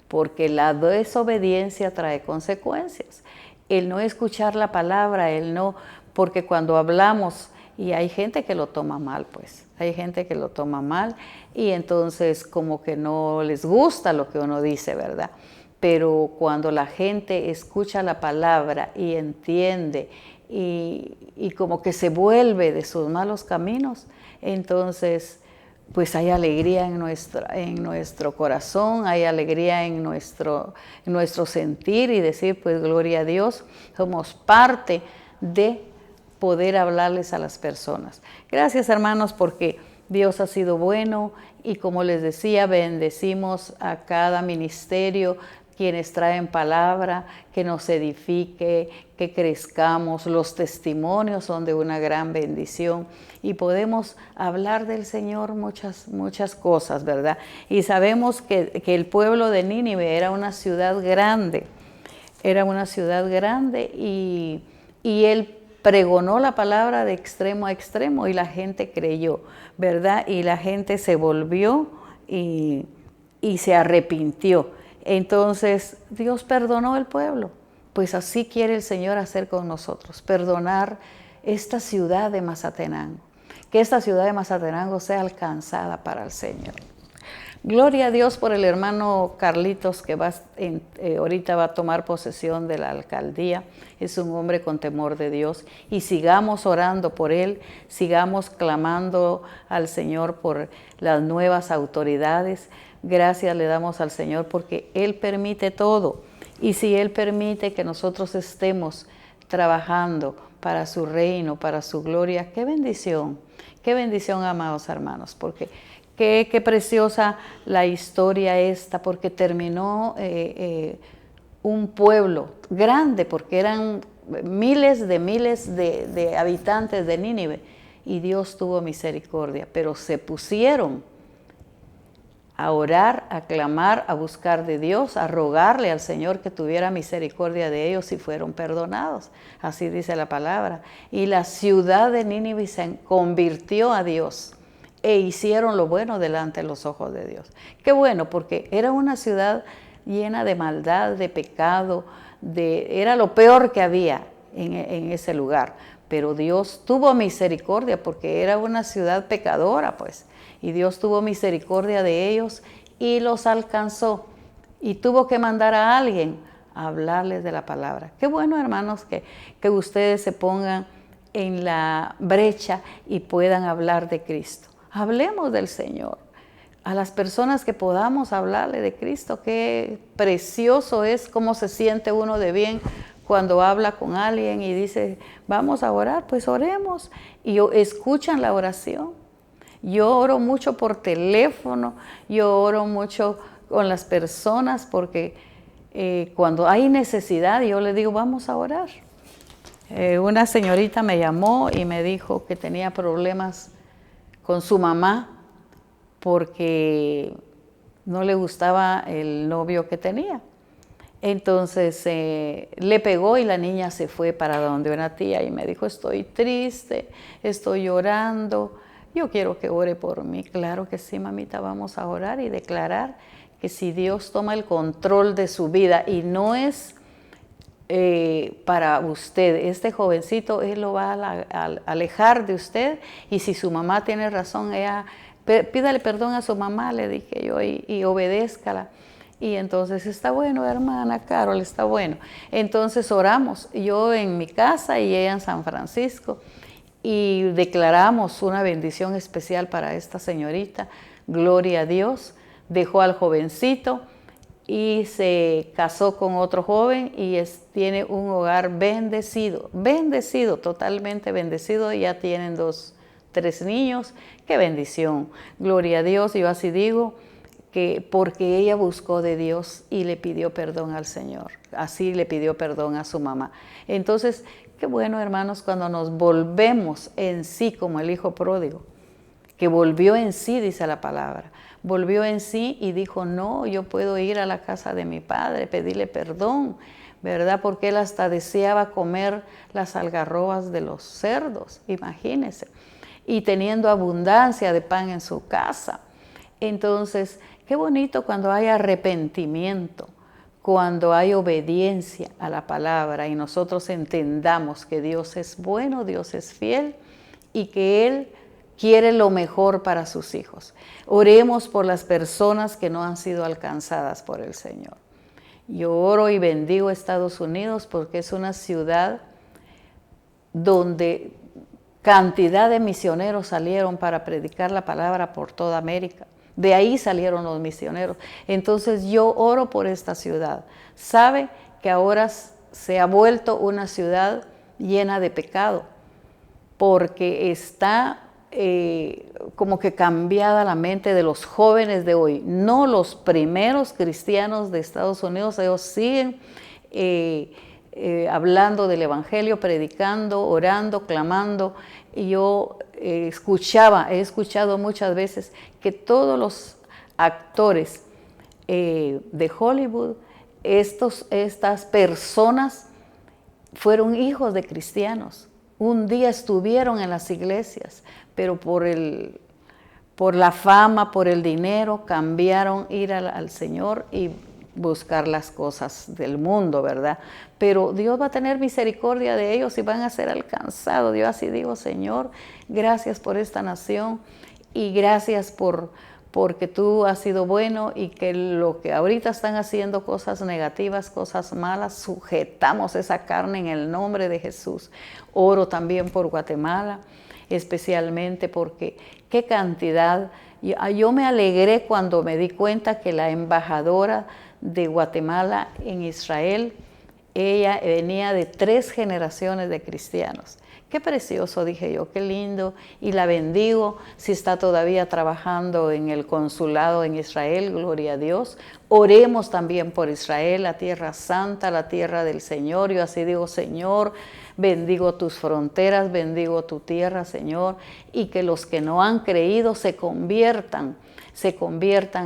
A: porque la desobediencia trae consecuencias. El no escuchar la palabra, el no, porque cuando hablamos, y hay gente que lo toma mal, pues, hay gente que lo toma mal, y entonces como que no les gusta lo que uno dice, ¿verdad? Pero cuando la gente escucha la palabra y entiende, y como que se vuelve de sus malos caminos, entonces pues hay alegría en nuestro corazón, hay alegría en nuestro sentir, y decir, pues gloria a Dios, somos parte de poder hablarles a las personas. Gracias, hermanos, porque Dios ha sido bueno, y como les decía, bendecimos a cada ministerio, quienes traen palabra, que nos edifique, que crezcamos. Los testimonios son de una gran bendición y podemos hablar del Señor muchas cosas, ¿verdad? Y sabemos que el pueblo de Nínive era una ciudad grande, y él pregonó la palabra de extremo a extremo y la gente creyó, ¿verdad? Y la gente se volvió y se arrepintió. Entonces Dios perdonó al pueblo. Pues así quiere el Señor hacer con nosotros, perdonar esta ciudad de Mazatenango, que esta ciudad de Mazatenango sea alcanzada para el Señor. Gloria a Dios por el hermano Carlitos, que ahorita va a tomar posesión de la alcaldía. Es un hombre con temor de Dios, y sigamos orando por él, sigamos clamando al Señor por las nuevas autoridades. Gracias le damos al Señor porque Él permite todo, y si Él permite que nosotros estemos trabajando para su reino, para su gloria, qué bendición, amados hermanos, porque qué preciosa la historia esta, porque terminó un pueblo grande, porque eran miles de habitantes de Nínive, y Dios tuvo misericordia, pero se pusieron a orar, a clamar, a buscar de Dios, a rogarle al Señor que tuviera misericordia de ellos, y fueron perdonados. Así dice la palabra. Y la ciudad de Nínive se convirtió a Dios, e hicieron lo bueno delante de los ojos de Dios. Qué bueno, porque era una ciudad llena de maldad, de pecado, era lo peor que había en ese lugar. Pero Dios tuvo misericordia, porque era una ciudad pecadora, pues. Y Dios tuvo misericordia de ellos y los alcanzó. Y tuvo que mandar a alguien a hablarles de la palabra. Qué bueno, hermanos, que ustedes se pongan en la brecha y puedan hablar de Cristo. Hablemos del Señor. A las personas que podamos hablarle de Cristo, qué precioso es, cómo se siente uno de bien cuando habla con alguien y dice, vamos a orar, pues oremos. Y escuchan la oración. Yo oro mucho por teléfono, yo oro mucho con las personas porque cuando hay necesidad yo le digo, vamos a orar. Una señorita me llamó y me dijo que tenía problemas con su mamá porque no le gustaba el novio que tenía. Entonces le pegó y la niña se fue para donde una tía y me dijo, estoy triste, estoy llorando, yo quiero que ore por mí. Claro que sí, mamita, vamos a orar y declarar que si Dios toma el control de su vida y no es para usted, este jovencito, él lo va a alejar de usted, y si su mamá tiene razón, ella, pídale perdón a su mamá, le dije yo, y obedézcala. Y entonces, está bueno, hermana Carol, está bueno. Entonces oramos, yo en mi casa y ella en San Francisco, y declaramos una bendición especial para esta señorita. Gloria a Dios. Dejó al jovencito y se casó con otro joven y tiene un hogar bendecido, bendecido, totalmente bendecido. Ya tienen 3 niños. ¡Qué bendición! Gloria a Dios. Yo así digo, que porque ella buscó de Dios y le pidió perdón al Señor. Así le pidió perdón a su mamá. Entonces, qué bueno, hermanos, cuando nos volvemos en sí como el hijo pródigo, que volvió en sí, dice la palabra. Volvió en sí y dijo, no, yo puedo ir a la casa de mi padre, pedirle perdón, ¿verdad? Porque él hasta deseaba comer las algarrobas de los cerdos, imagínense. Y teniendo abundancia de pan en su casa. Entonces, qué bonito cuando hay arrepentimiento, cuando hay obediencia a la palabra y nosotros entendamos que Dios es bueno, Dios es fiel y que Él quiere lo mejor para sus hijos. Oremos por las personas que no han sido alcanzadas por el Señor. Yo oro y bendigo a Estados Unidos porque es una ciudad donde cantidad de misioneros salieron para predicar la palabra por toda América. De ahí salieron los misioneros. Entonces yo oro por esta ciudad. Sabe que ahora se ha vuelto una ciudad llena de pecado porque está como que cambiada la mente de los jóvenes de hoy. No los primeros cristianos de Estados Unidos, ellos siguen hablando del evangelio, predicando, orando, clamando. Y yo he escuchado muchas veces que todos los actores de Hollywood, estas personas fueron hijos de cristianos. Un día estuvieron en las iglesias, pero por la fama, por el dinero, cambiaron ir al Señor y buscar las cosas del mundo, ¿verdad? Pero Dios va a tener misericordia de ellos y van a ser alcanzados. Yo así digo, Señor, gracias por esta nación y gracias porque tú has sido bueno y que lo que ahorita están haciendo cosas negativas, cosas malas, sujetamos esa carne en el nombre de Jesús. Oro también por Guatemala, especialmente porque qué cantidad. Yo me alegré cuando me di cuenta que la embajadora de Guatemala en Israel, ella venía de 3 generaciones de cristianos. Qué precioso, dije yo, qué lindo, y la bendigo si está todavía trabajando en el consulado en Israel, gloria a Dios. Oremos también por Israel, la tierra santa, la tierra del Señor. Yo así digo, Señor, bendigo tus fronteras, bendigo tu tierra, Señor, y que los que no han creído se conviertan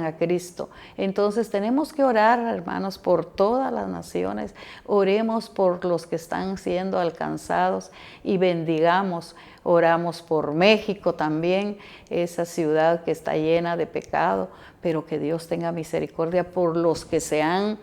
A: a Cristo. Entonces tenemos que orar, hermanos, por todas las naciones. Oremos por los que están siendo alcanzados y bendigamos. Oramos por México también, esa ciudad que está llena de pecado, pero que Dios tenga misericordia por los que han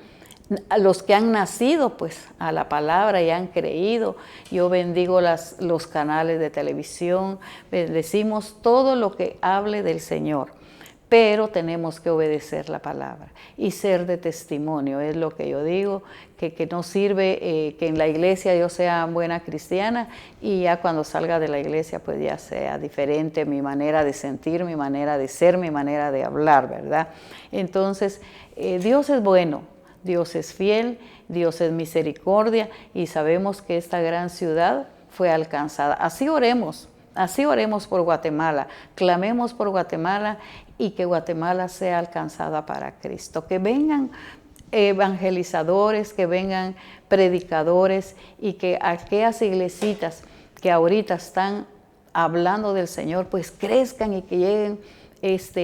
A: nacido pues a la palabra y han creído. Yo bendigo los canales de televisión, bendecimos todo lo que hable del Señor. Pero tenemos que obedecer la palabra y ser de testimonio, es lo que yo digo, que no sirve que en la iglesia yo sea buena cristiana y ya cuando salga de la iglesia pues ya sea diferente mi manera de sentir, mi manera de ser, mi manera de hablar, ¿verdad? Entonces, Dios es bueno, Dios es fiel, Dios es misericordia y sabemos que esta gran ciudad fue alcanzada. Así oremos Así oremos por Guatemala, clamemos por Guatemala y que Guatemala sea alcanzada para Cristo. Que vengan evangelizadores, que vengan predicadores y que aquellas iglesitas que ahorita están hablando del Señor, pues crezcan y que lleguen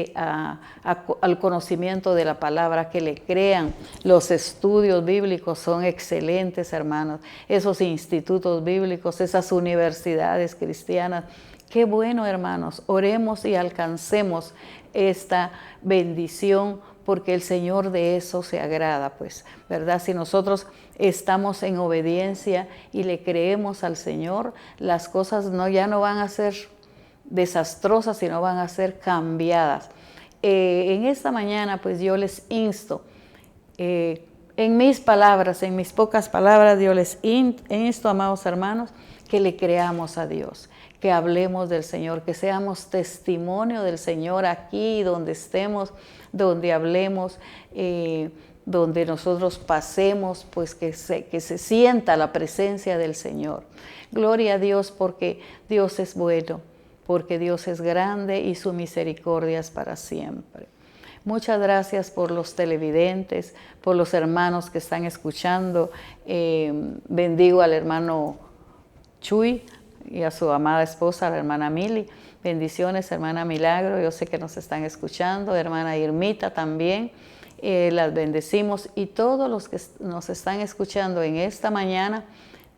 A: al conocimiento de la palabra, que le crean. Los estudios bíblicos son excelentes, hermanos. Esos institutos bíblicos, esas universidades cristianas. Qué bueno, hermanos. Oremos y alcancemos esta bendición, porque el Señor de eso se agrada, pues, ¿verdad? Si nosotros estamos en obediencia y le creemos al Señor, las cosas ya no van a ser desastrosas, sino van a ser cambiadas. En esta mañana, pues yo les insto, en mis palabras, en mis pocas palabras, yo les insto, amados hermanos, que le creamos a Dios, que hablemos del Señor, que seamos testimonio del Señor aquí, donde estemos, donde hablemos, donde nosotros pasemos, pues que se sienta la presencia del Señor. Gloria a Dios, porque Dios es bueno, porque Dios es grande y su misericordia es para siempre. Muchas gracias por los televidentes, por los hermanos que están escuchando. Bendigo al hermano Chuy y a su amada esposa, la hermana Mili. Bendiciones, hermana Milagro, yo sé que nos están escuchando, hermana Irmita también. Las bendecimos, y todos los que nos están escuchando en esta mañana,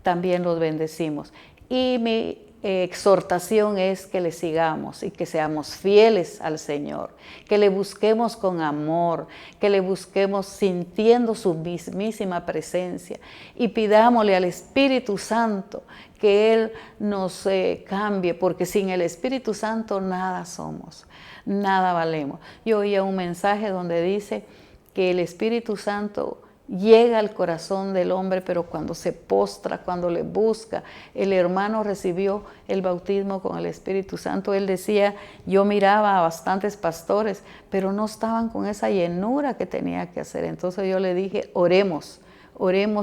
A: también los bendecimos. Y mi exhortación es que le sigamos y que seamos fieles al Señor, que le busquemos con amor, que le busquemos sintiendo su mismísima presencia, y pidámosle al Espíritu Santo que Él nos cambie, porque sin el Espíritu Santo nada somos, nada valemos. Yo oía un mensaje donde dice que el Espíritu Santo llega al corazón del hombre, pero cuando se postra, cuando le busca. El hermano recibió el bautismo con el Espíritu Santo. Él decía, yo miraba a bastantes pastores, pero no estaban con esa llenura que tenía que hacer. Entonces yo le dije, oremos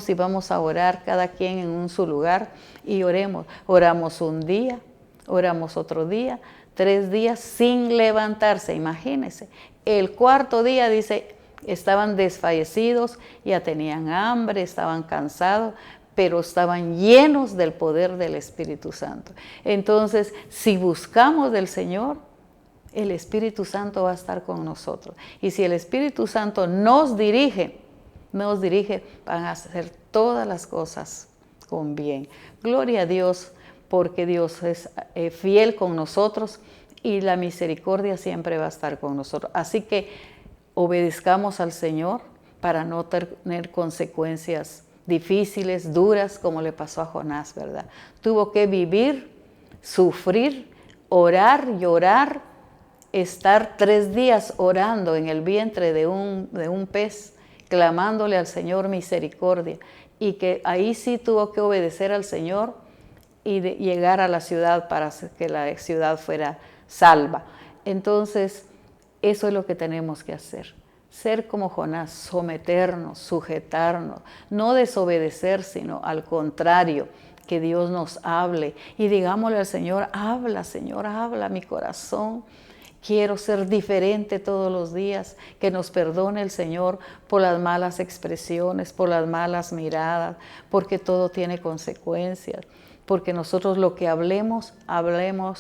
A: y vamos a orar cada quien en su lugar, y oremos. Oramos un día, oramos otro día, 3 días sin levantarse, imagínense. El 4º día dice, estaban desfallecidos, ya tenían hambre, estaban cansados, pero estaban llenos del poder del Espíritu Santo. Entonces, si buscamos del Señor, el Espíritu Santo va a estar con nosotros. Y si el Espíritu Santo nos dirige, van a hacer todas las cosas con bien. Gloria a Dios, porque Dios es fiel con nosotros, y la misericordia siempre va a estar con nosotros. Así que obedezcamos al Señor para no tener consecuencias difíciles, duras, como le pasó a Jonás, ¿verdad? Tuvo que vivir, sufrir, orar, llorar, estar 3 días orando en el vientre de un pez, clamándole al Señor misericordia, y que ahí sí tuvo que obedecer al Señor y llegar a la ciudad para que la ciudad fuera salva. Entonces, eso es lo que tenemos que hacer. Ser como Jonás, someternos, sujetarnos, no desobedecer, sino al contrario, que Dios nos hable y digámosle al Señor, habla mi corazón. Quiero ser diferente todos los días, que nos perdone el Señor por las malas expresiones, por las malas miradas, porque todo tiene consecuencias. Porque nosotros lo que hablemos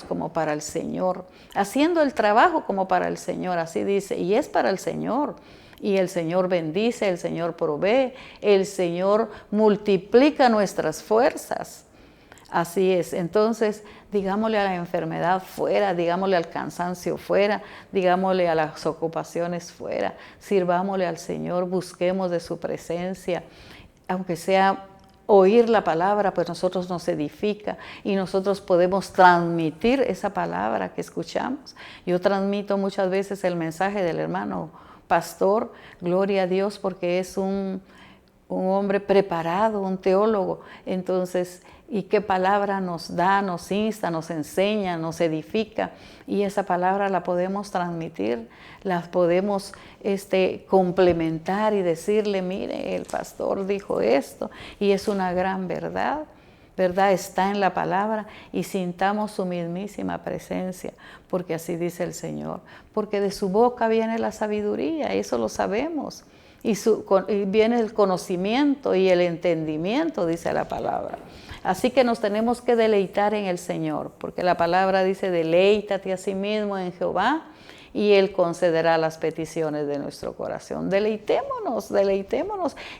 A: como para el Señor, haciendo el trabajo como para el Señor, así dice, y es para el Señor. Y el Señor bendice, el Señor provee, el Señor multiplica nuestras fuerzas. Así es. Entonces, digámosle a la enfermedad fuera, digámosle al cansancio fuera, digámosle a las ocupaciones fuera, sirvámosle al Señor, busquemos de su presencia, aunque sea oír la palabra, pues nosotros nos edifica y nosotros podemos transmitir esa palabra que escuchamos. Yo transmito muchas veces el mensaje del hermano pastor, gloria a Dios, porque es un hombre preparado, un teólogo. Entonces, ¿y qué palabra nos da, nos insta, nos enseña, nos edifica? Y esa palabra la podemos transmitir, la podemos complementar y decirle, mire, el pastor dijo esto, y es una gran verdad. ¿verdad? Está en la palabra y sintamos su mismísima presencia, porque así dice el Señor. Porque de su boca viene la sabiduría, eso lo sabemos. Y viene el conocimiento y el entendimiento, dice la palabra. Así que nos tenemos que deleitar en el Señor, porque la palabra dice, deleítate a sí mismo en Jehová, y Él concederá las peticiones de nuestro corazón. Deleitémonos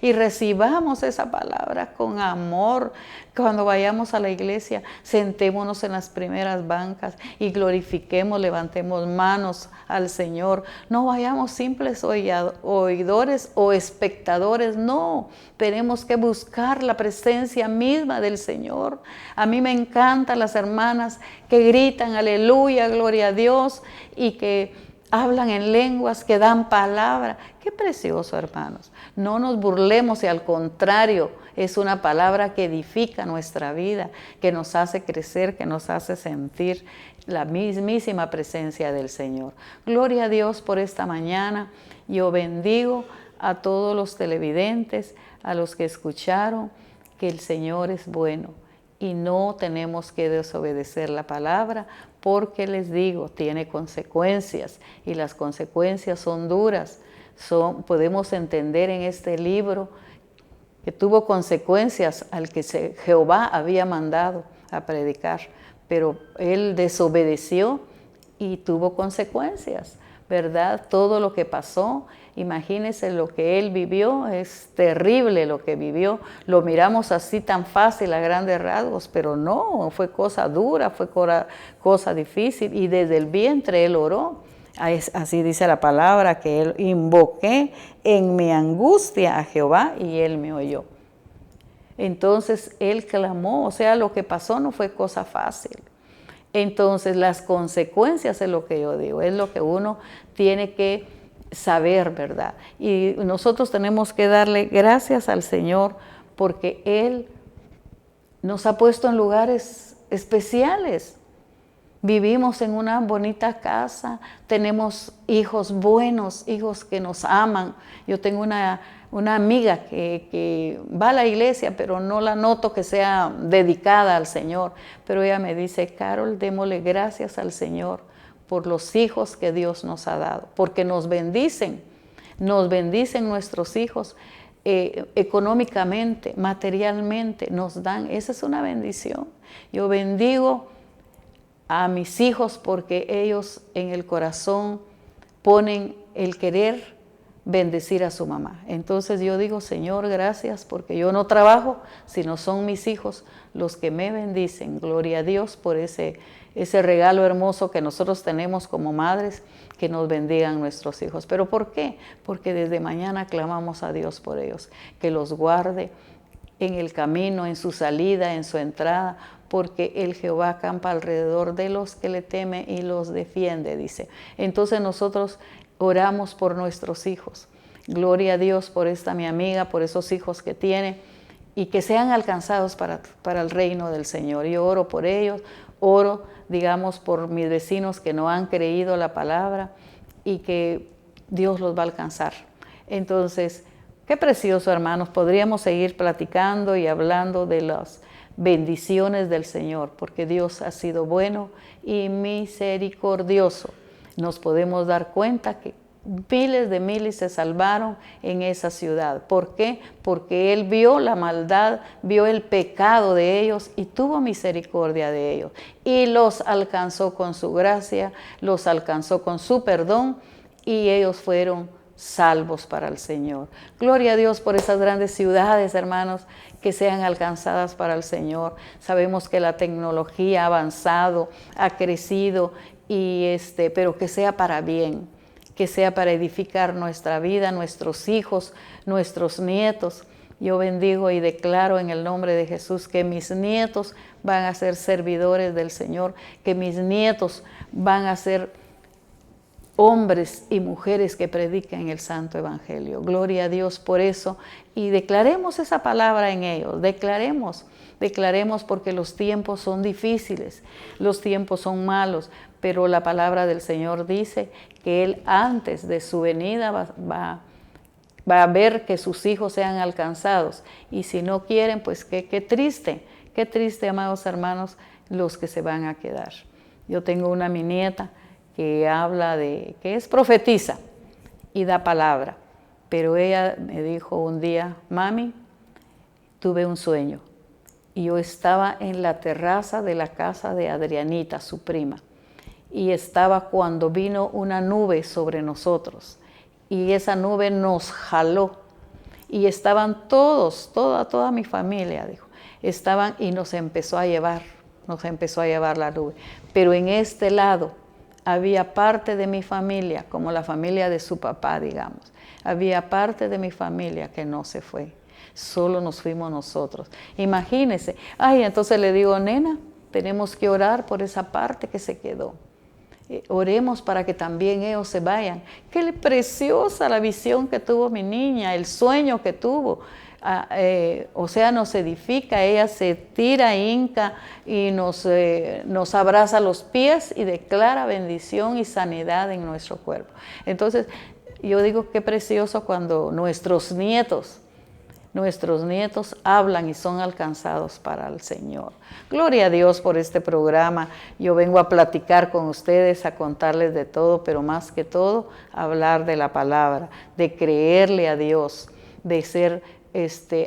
A: y recibamos esa palabra con amor. Cuando vayamos a la iglesia, sentémonos en las primeras bancas y glorifiquemos, levantemos manos al Señor. No vayamos simples oidores o espectadores, no. Tenemos que buscar la presencia misma del Señor. A mí me encantan las hermanas que gritan, aleluya, gloria a Dios, y que hablan en lenguas, que dan palabra. Qué precioso, hermanos. No nos burlemos y al contrario, es una palabra que edifica nuestra vida, que nos hace crecer, que nos hace sentir la mismísima presencia del Señor. Gloria a Dios por esta mañana. Yo bendigo a todos los televidentes, a los que escucharon, que el Señor es bueno y no tenemos que desobedecer la palabra, porque les digo, tiene consecuencias y las consecuencias son duras. Podemos entender en este libro que tuvo consecuencias al que Jehová había mandado a predicar, pero él desobedeció y tuvo consecuencias, ¿verdad? Todo lo que pasó, imagínense lo que él vivió, es terrible lo que vivió. Lo miramos así tan fácil a grandes rasgos, pero no, fue cosa dura, fue cosa difícil, y desde el vientre él oró. Así dice la palabra, que él invoqué en mi angustia a Jehová y él me oyó. Entonces él clamó, o sea, lo que pasó no fue cosa fácil. Entonces las consecuencias es lo que yo digo, es lo que uno tiene que saber, ¿verdad? Y nosotros tenemos que darle gracias al Señor porque Él nos ha puesto en lugares especiales. Vivimos en una bonita casa, tenemos hijos buenos, hijos que nos aman. Yo tengo una amiga que va a la iglesia, pero no la noto que sea dedicada al Señor. Pero ella me dice, Carol, démosle gracias al Señor por los hijos que Dios nos ha dado, porque nos bendicen nuestros hijos económicamente, materialmente, nos dan, esa es una bendición. Yo bendigo a mis hijos porque ellos en el corazón ponen el querer bendecir a su mamá. Entonces yo digo, Señor, gracias porque yo no trabajo, sino son mis hijos los que me bendicen. Gloria a Dios por ese regalo hermoso que nosotros tenemos como madres, que nos bendigan nuestros hijos. ¿Pero por qué? Porque desde mañana clamamos a Dios por ellos, que los guarde en el camino, en su salida, en su entrada, porque el Jehová acampa alrededor de los que le temen y los defiende, dice. Entonces nosotros oramos por nuestros hijos. Gloria a Dios por esta mi amiga, por esos hijos que tiene y que sean alcanzados para el reino del Señor. Yo oro por ellos, oro, digamos, por mis vecinos que no han creído la palabra y que Dios los va a alcanzar. Entonces, qué precioso, hermanos, podríamos seguir platicando y hablando de las bendiciones del Señor, porque Dios ha sido bueno y misericordioso. Nos podemos dar cuenta que miles de miles se salvaron en esa ciudad. ¿Por qué? Porque Él vio la maldad, vio el pecado de ellos y tuvo misericordia de ellos. Y los alcanzó con su gracia, los alcanzó con su perdón y ellos fueron salvos para el Señor. Gloria a Dios por esas grandes ciudades, hermanos, que sean alcanzadas para el Señor. Sabemos que la tecnología ha avanzado, ha crecido, pero que sea para bien, que sea para edificar nuestra vida, nuestros hijos, nuestros nietos. Yo bendigo y declaro en el nombre de Jesús que mis nietos van a ser servidores del Señor, que mis nietos van a ser hombres y mujeres que prediquen el santo evangelio. Gloria a Dios por eso y declaremos esa palabra en ellos, declaremos porque los tiempos son difíciles, los tiempos son malos, pero la palabra del Señor dice que Él antes de su venida va a ver que sus hijos sean alcanzados y si no quieren, pues qué triste Qué triste, amados hermanos, los que se van a quedar. Yo tengo una mi nieta que que es profetiza y da palabra, pero ella me dijo un día, mami, tuve un sueño y yo estaba en la terraza de la casa de Adrianita, su prima, y estaba cuando vino una nube sobre nosotros y esa nube nos jaló y estaban toda mi familia, dijo, estaban y nos empezó a llevar la nube. Pero en este lado había parte de mi familia, como la familia de su papá, digamos, había parte de mi familia que no se fue, solo nos fuimos nosotros. Imagínense, entonces le digo, nena, tenemos que orar por esa parte que se quedó. Oremos para que también ellos se vayan. Qué preciosa la visión que tuvo mi niña, el sueño que tuvo. O sea, nos edifica, ella se tira, hinca y nos abraza los pies y declara bendición y sanidad en nuestro cuerpo. Entonces, yo digo qué precioso cuando nuestros nietos hablan y son alcanzados para el Señor. Gloria a Dios por este programa. Yo vengo a platicar con ustedes, a contarles de todo, pero más que todo, a hablar de la palabra, de creerle a Dios, de ser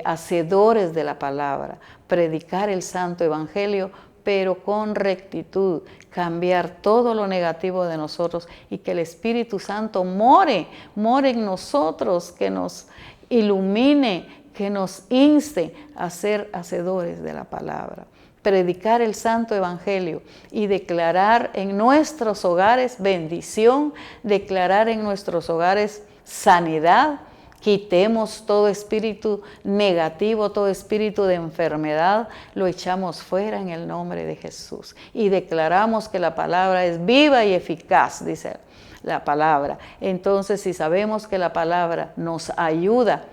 A: hacedores de la palabra, predicar el santo evangelio, pero con rectitud, cambiar todo lo negativo de nosotros y que el Espíritu Santo more en nosotros, que nos ilumine, que nos inste a ser hacedores de la palabra, predicar el santo evangelio y declarar en nuestros hogares bendición, declarar en nuestros hogares sanidad. Quitemos todo espíritu negativo, todo espíritu de enfermedad, lo echamos fuera en el nombre de Jesús y declaramos que la palabra es viva y eficaz, dice la palabra. Entonces, si sabemos que la palabra nos ayuda,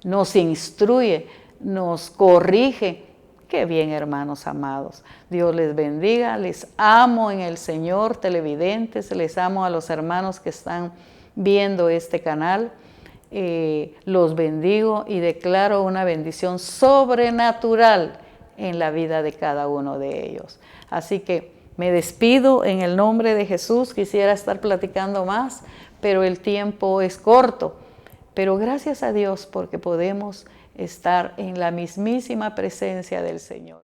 A: nos instruye, nos corrige, qué bien, hermanos amados. Dios les bendiga, les amo en el Señor, televidentes, les amo a los hermanos que están viendo este canal. Los bendigo y declaro una bendición sobrenatural en la vida de cada uno de ellos. Así que me despido en el nombre de Jesús. Quisiera estar platicando más, pero el tiempo es corto. Pero gracias a Dios porque podemos estar en la mismísima presencia del Señor.